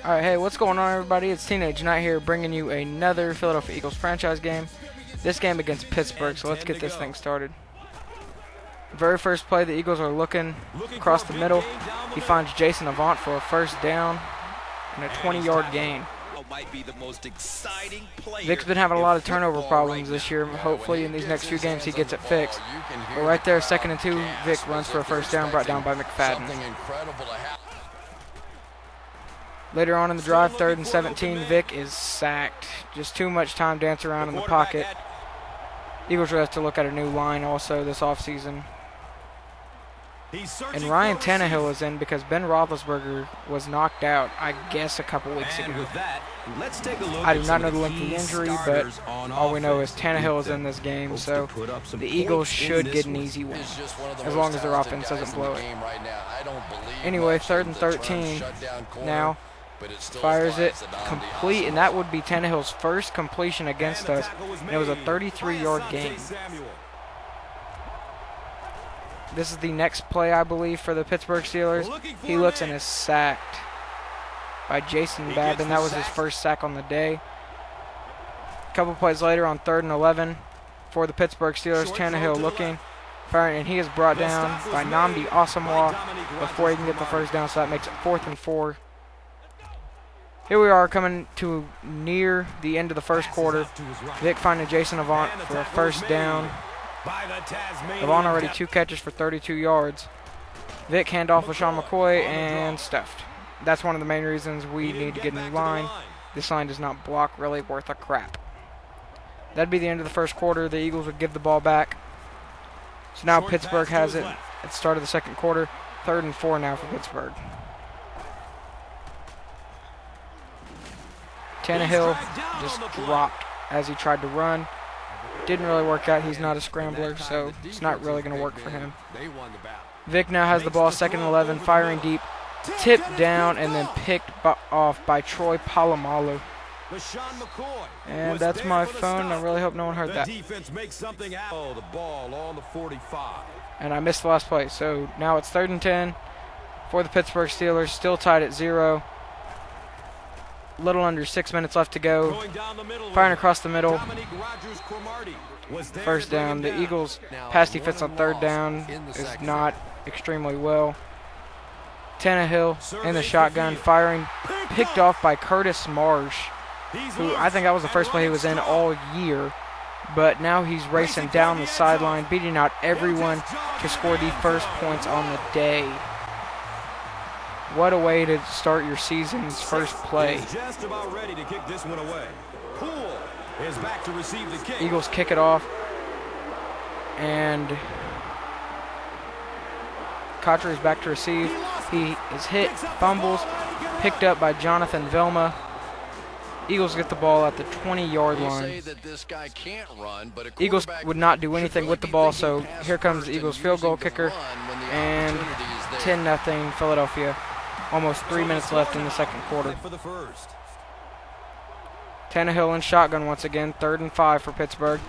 Alright, hey, what's going on, everybody? It's Teenage Knight here, bringing you another Philadelphia Eagles franchise game. This game against Pittsburgh, so let's get this thing started. Very first play, the Eagles are looking across the middle. He finds Jason Avant for a first down and a 20-yard gain. Vic's been having a lot of turnover problems this year. Hopefully in these next few games he gets it fixed. But right there, 2nd and 2, Vic runs for a first down, brought down by McFadden. Later on in the drive, 3rd and 17, Vic is sacked. Just too much time dancing around in the pocket. Eagles will have to look at a new line also this offseason. And Ryan Tannehill is in because Ben Roethlisberger was knocked out, I guess, a couple weeks ago. I do not know the length of the injury, but all we know is Tannehill is in this game, so the Eagles should get an easy win, as long as their offense doesn't blow it. Anyway, 3rd and 13 now. Fires it complete, and that would be Tannehill's first completion against us, and it was a 33-yard gain. This is the next play, I believe, for the Pittsburgh Steelers. He looks and is sacked by Jason Babin. That was his first sack on the day. A couple plays later on 3rd and 11 for the Pittsburgh Steelers, Tannehill looking, firing, and he is brought down by Nnamdi Asomugha before he can get the first down, so that makes it 4th and 4. Here we are coming to near the end of the first quarter. Vic finding Jason Avant for a first down. Avant already 2 catches for 32 yards. Vic handoff with Sean McCoy and stuffed. That's one of the main reasons we need to get a new line. This line does not block really worth a crap. That'd be the end of the first quarter. The Eagles would give the ball back. So now Pittsburgh has it at the start of the second quarter. 3rd and 4 now for Pittsburgh. Tannehill just dropped as he tried to run. Didn't really work out. He's not a scrambler, so it's not really going to work for him. Vic now has the ball, 2nd and 11, firing deep, tipped down, and then picked off by Troy Polamalu. And that's my phone. I really hope no one heard that. And I missed the last play, so now it's 3rd and 10 for the Pittsburgh Steelers, still tied at 0. Little under 6 minutes left to go. Firing across the middle. First down. The Eagles' pass defense on 3rd down is not extremely well. Tannehill in the shotgun, firing, picked off by Curtis Marsh, who I think that was the first play he was in all year. But now he's racing down the sideline, beating out everyone to score the first points on the day. What a way to start your season's first play. Eagles kick it off. And Kotcher is back to receive. He is hit, fumbles, picked up by Jonathan Vilma. Eagles get the ball at the 20-yard line. Eagles would not do anything with the ball, so here comes the Eagles field goal kicker. And 10-0 Philadelphia. Almost 3 minutes left in the second quarter. Tannehill in shotgun once again. 3rd and 5 for Pittsburgh.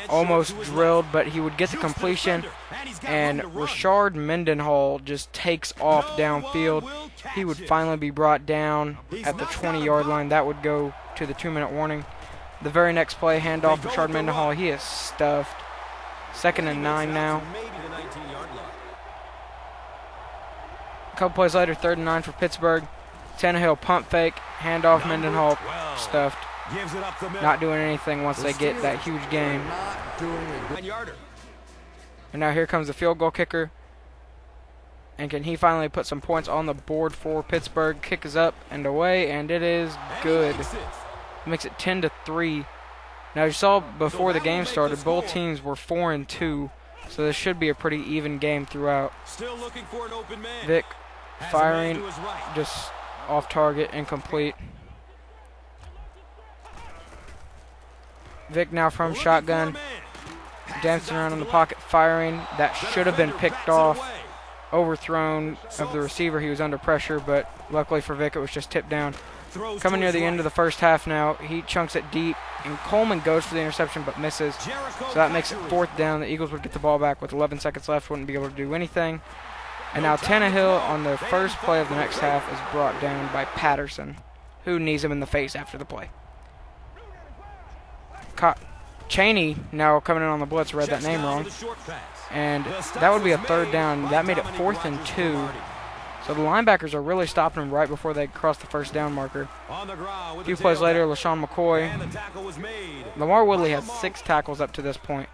Almost drilled, but he would get the completion. And Rashard Mendenhall just takes off downfield. He would finally be brought down at the 20-yard line. That would go to the 2-minute warning. The very next play, handoff Rashard Mendenhall. He is stuffed. 2nd and 9 now. A couple plays later, 3rd and 9 for Pittsburgh. Tannehill pump fake, handoff Mendenhall, stuffed. Not doing anything once they get that huge gain. And now here comes the field goal kicker. And can he finally put some points on the board for Pittsburgh? Kick is up and away, and it is good. Makes it 10-3. Now you saw before the game started, both teams were 4 and 2. So this should be a pretty even game throughout. Vic firing, just off target, incomplete. Vic now from shotgun, dancing around in the pocket, firing. That should have been picked off. Overthrown of the receiver. He was under pressure, but luckily for Vic, it was just tipped down. Coming near the end of the first half now, he chunks it deep, and Coleman goes for the interception but misses. So that makes it 4th down. The Eagles would get the ball back with 11 seconds left, wouldn't be able to do anything. And now Tannehill on the first play of the next half is brought down by Patterson, who knees him in the face after the play. Cheney now coming in on the blitz, read that name wrong. And that would be a third down. That made it 4th and 2. So the linebackers are really stopping him right before they cross the first down marker. A few plays later, LaShawn McCoy. Lamar Woodley has 6 tackles up to this point.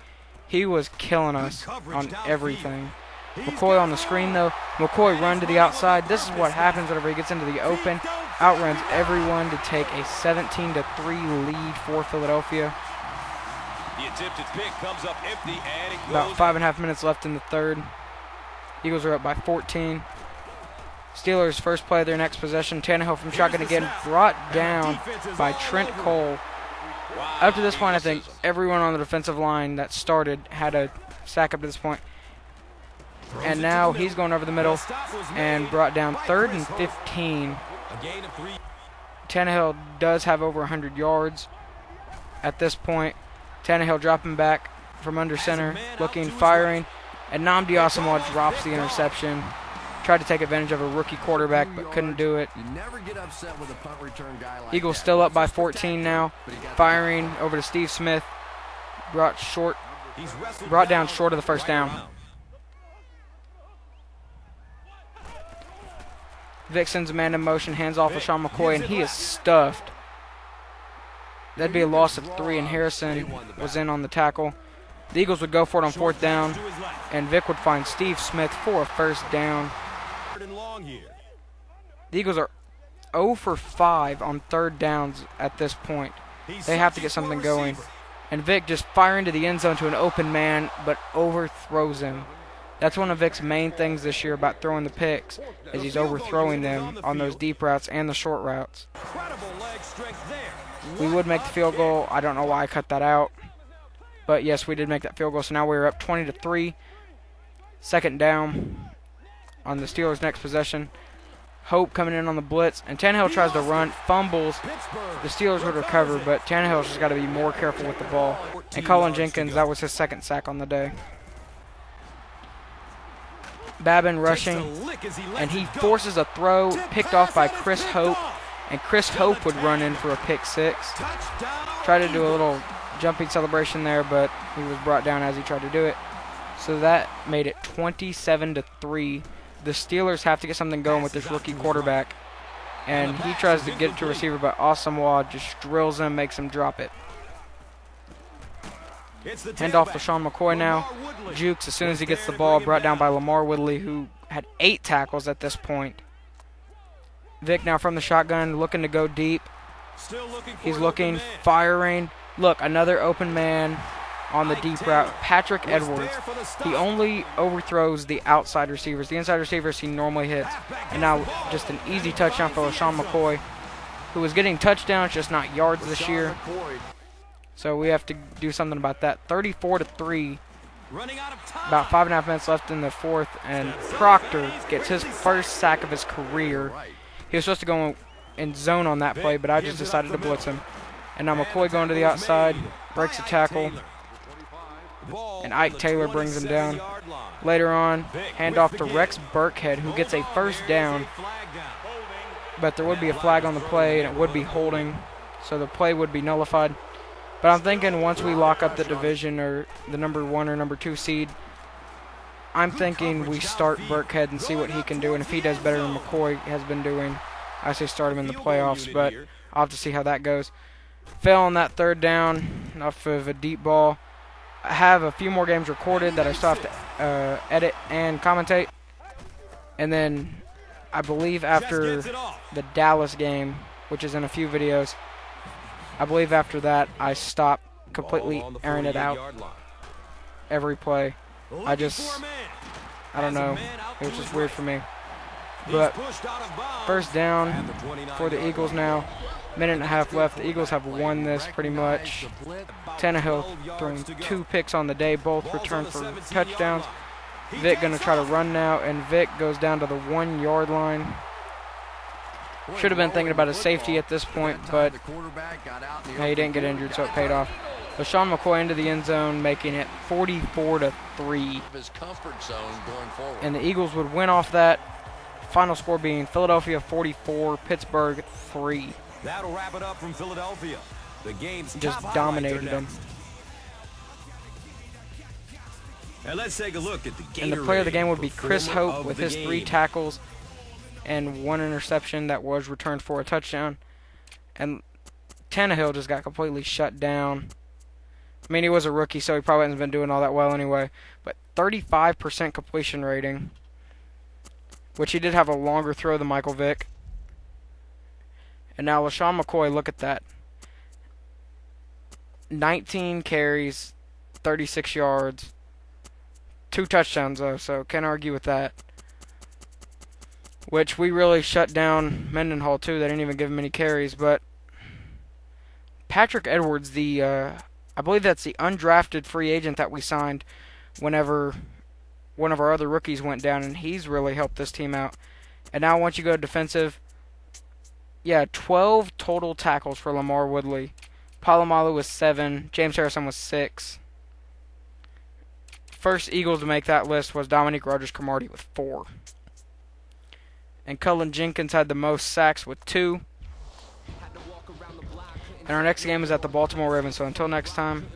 He was killing us on everything. McCoy on the screen, though. McCoy run to the outside. This is what happens whenever he gets into the open. Outruns everyone to take a 17-3 lead for Philadelphia. About 5.5 minutes left in the third. Eagles are up by 14. Steelers first play of their next possession. Tannehill from shotgun again, brought down by Trent Cole. Up to this point, I think everyone on the defensive line that started had a sack up to this point. And now he's going over the middle and brought down 3rd and 15. Tannehill does have over 100 yards at this point. Tannehill dropping back from under center, looking, firing, and Nnamdi Asomugha drops the interception. Tried to take advantage of a rookie quarterback, but couldn't do it. Eagles still up by 14 now. Firing over to Steve Smith. Brought down short of the first down. Vic sends a man in motion, hands off of Sean McCoy, and he is stuffed. That'd be a loss of 3, and Harrison was in on the tackle. The Eagles would go for it on 4th down, and Vic would find Steve Smith for a first down. The Eagles are 0 for 5 on 3rd downs at this point. They have to get something going. And Vic just firing to the end zone to an open man, but overthrows him. That's one of Vic's main things this year about throwing the picks, is he's overthrowing them on those deep routes and the short routes. We would make the field goal. I don't know why I cut that out. But yes, we did make that field goal, so now we're up 20-3. 2nd down on the Steelers' next possession. Hope coming in on the blitz, and Tannehill tries to run, fumbles. The Steelers would recover, but Tannehill's just got to be more careful with the ball. And Colin Jenkins, that was his 2nd sack on the day. Babin rushing, and he forces a throw, picked off by Chris Hope, and Chris Hope would run in for a pick 6. Tried to do a little jumping celebration there, but he was brought down as he tried to do it. So that made it 27-3. The Steelers have to get something going with this rookie quarterback, and he tries to get it to a receiver, but Asomugha just drills him, makes him drop it. Hand off to Sean McCoy now. Jukes as soon as he gets the ball, brought down by Lamar Woodley, who had 8 tackles at this point. Vic now from the shotgun, looking to go deep. He's looking, firing. Look, another open man on the deep route. Patrick Edwards. He only overthrows the outside receivers. The inside receivers he normally hits. And now just an easy touchdown for LaShawn McCoy, who was getting touchdowns, just not yards this year. So we have to do something about that. 34-3. About 5.5 minutes left in the 4th, and Proctor gets his first sack of his career. He was supposed to go in zone on that play, but I just decided to blitz him. And now McCoy going to the outside, breaks a tackle, and Ike Taylor brings him down. Later on, handoff to Rex Burkhead, who gets a first down, but there would be a flag on the play, and it would be holding, so the play would be nullified. But I'm thinking once we lock up the division or the number 1 or number 2 seed, I'm thinking we start Burkhead and see what he can do. And if he does better than McCoy has been doing, I say start him in the playoffs. But I'll have to see how that goes. Fell on that 3rd down off of a deep ball. I have a few more games recorded that I still have to edit and commentate. And then I believe after the Dallas game, which is in a few videos, I believe after that I stopped completely airing it out every play. I don't know. It was just weird for me. But first down for the Eagles now. 1.5 left. The Eagles have won this pretty much. Tannehill throwing 2 picks on the day, both returned for touchdowns. Vic going to try to run now, and Vic goes down to the 1-yard line. Should have been thinking about a safety at this point, but he didn't get injured, so it paid off. LaShawn McCoy into the end zone, making it 44-3. His comfort zone going forward. And the Eagles would win off that. Final score being Philadelphia 44, Pittsburgh 3. That'll wrap it up from Philadelphia. The game's just dominated them. And let's take a look at the Gatorade. And the player of the game would be Chris Hope with his 3 tackles and 1 interception that was returned for a touchdown. And Tannehill just got completely shut down. I mean, he was a rookie, so he probably hasn't been doing all that well anyway. But 35% completion rating, which he did have a longer throw than Michael Vick. And now LaShawn McCoy, look at that. 19 carries, 36 yards. 2 touchdowns, though, so can't argue with that. Which we really shut down Mendenhall, too. They didn't even give him any carries. But Patrick Edwards, I believe that's the undrafted free agent that we signed whenever one of our other rookies went down, and he's really helped this team out. And now once you go defensive, 12 total tackles for Lamar Woodley. Palomalu was 7. James Harrison was 6. First Eagles to make that list was Dominique Rodgers-Cromartie with 4. And Cullen Jenkins had the most sacks with 2. And our next game is at the Baltimore Ravens. So until next time,